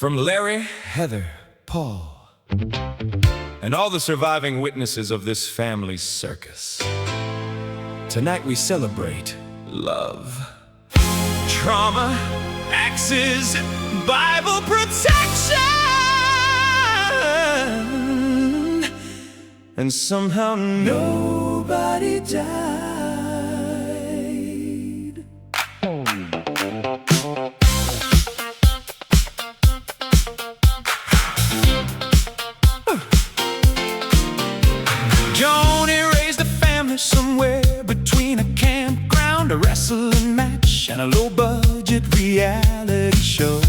From Larry, Heather, Paul, and all the surviving witnesses of this family's circus. Tonight we celebrate love, trauma, axes, Bible protection, and somehow nobody died. Joanie raised a family somewhere between a campground, a wrestling match, and a low-budget reality show.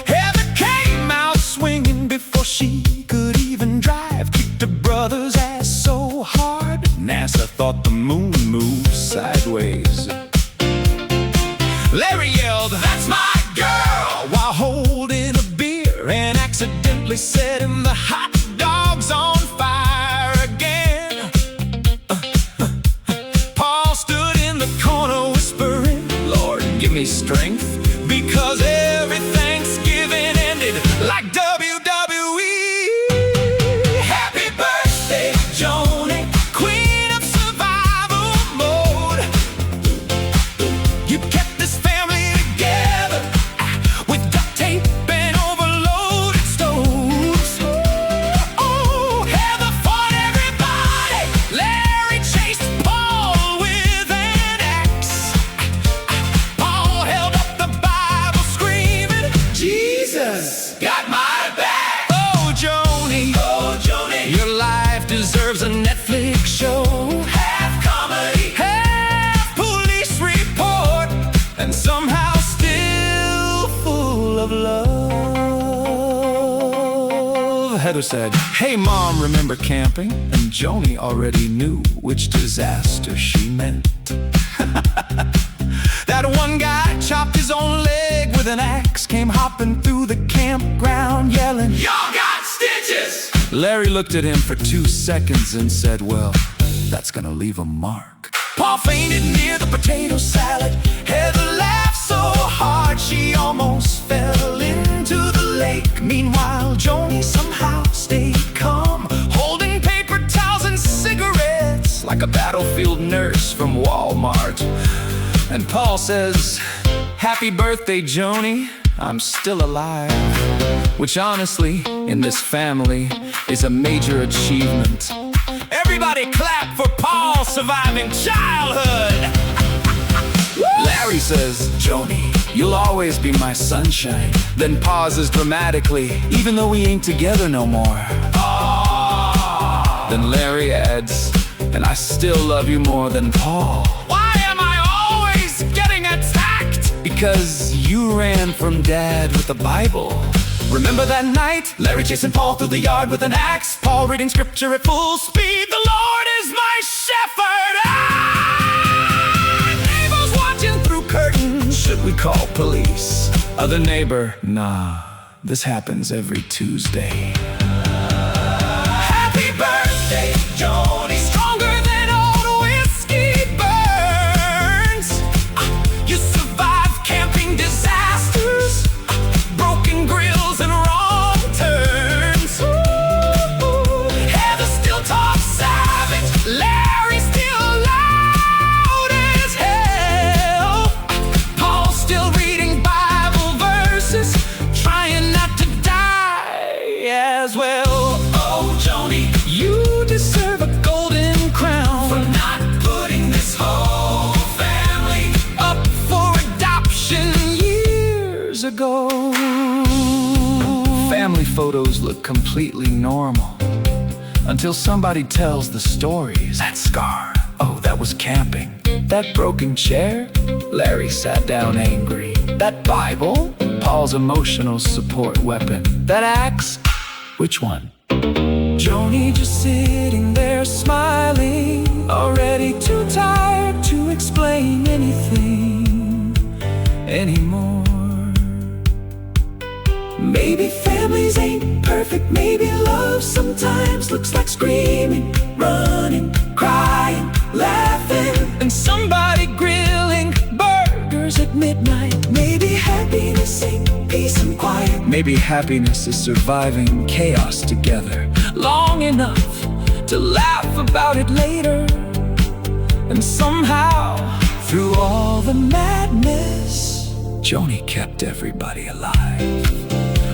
Heather came out swinging before she could even drive, kicked her brother's ass so hard NASA thought the moon moved sideways. Larry yelled, "That's my girl!" while holding a beer and accidentally setting the hot dogs on fire again. Paul stood in the corner whispering, "Lord, give me strength," because every Thanksgiving ended like WWE. Happy birthday, Joanie, queen of survival mode. You kept this family together with duct tape and overloaded stoves. Oh, Heather fought everybody. Larry chased Paul with an axe. Paul held up the Bible screaming, "Jesus got my back." Oh, Joanie, your life deserves a Netflix show. Half comedy, half police report, and somehow still full of love. Heather said, "Hey Mom, remember camping?" And Joanie already knew which disaster she meant. That one guy chopped his own leg with an axe, came hopping through the campground yelling, "Y'all got stitches!" Larry looked at him for 2 seconds and said, "Well, that's gonna leave a mark." Paul fainted near the potato salad. Heather laughed so hard she almost fell into the lake. Meanwhile, Joanie somehow stayed calm, holding paper towels and cigarettes like a battlefield nurse from Walmart. And Paul says, "Happy birthday, Joanie, I'm still alive." Which honestly, in this family, is a major achievement. Everybody clap for Paul surviving childhood. Larry says, "Joanie, you'll always be my sunshine." Then pauses dramatically, "Even though we ain't together no more." Then Larry adds, "And I still love you more than Paul." Why am I always getting attacked? Because you ran from Dad with the Bible. Remember that night? Larry chasing Paul through the yard with an axe, Paul reading scripture at full speed. "The Lord is my shepherd." Neighbors watching through curtains. Should we call police? Other neighbor, "Nah, this happens every Tuesday." Happy birthday, Joanie, stronger than old whiskey burns. You survived camping disasters, broken grills and wrong turns. Heather still talks savage, Larry still loud as hell, Paul still reading Bible verses, trying not to die as well. Oh, Joanie, you deserve a golden crown for not putting this whole family up for adoption years ago. Family photos look completely normal until somebody tells the stories. That scar, oh, that was camping. That broken chair, Larry sat down angry. That Bible, Paul's emotional support weapon. That axe, which one? Joanie just sitting there smiling, already too tired to explain anything anymore. Maybe families ain't perfect, maybe love sometimes looks like screaming, running, crying, laughing, and somebody grilling burgers at midnight. Maybe happiness ain't peace and quiet. Maybe happiness is surviving chaos together long enough to laugh about it later. And somehow, through all the madness, Joanie kept everybody alive.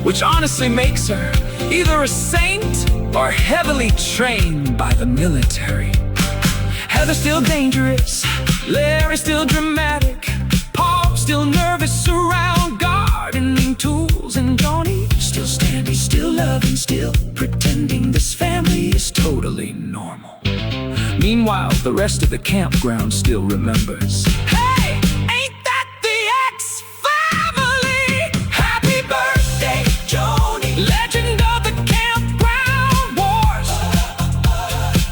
Which honestly makes her either a saint or heavily trained by the military. Heather's still dangerous, Larry's still dramatic, Paul's still nervous around gardening tools, and Joanie still standing, still loving, still pretending this family is totally normal. Meanwhile, the rest of the campground still remembers. Hey, ain't that the X-Family? Happy birthday, Joanie, legend of the campground wars,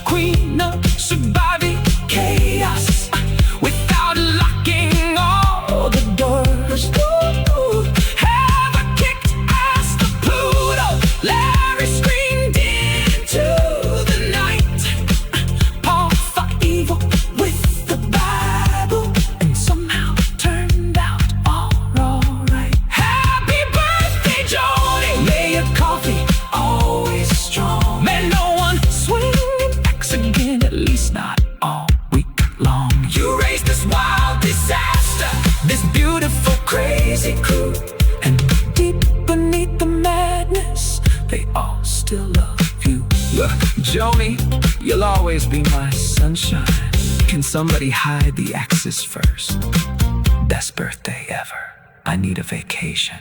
queen of surviving chaos without locking all the doors. Heather kicked ass to Pluto, Larry screamed into the night, Paul fought evil with the Bible and somehow turned out all right. Happy birthday, Joanie, may your coffee always strong. May no one swing an axe again, at least not all week long. You raised this wild disaster, this beautiful crazy crew, and deep beneath the madness, they all still love you. Joanie, you'll always be my sunshine. Can somebody hide the axes first? Best birthday ever. I need a vacation.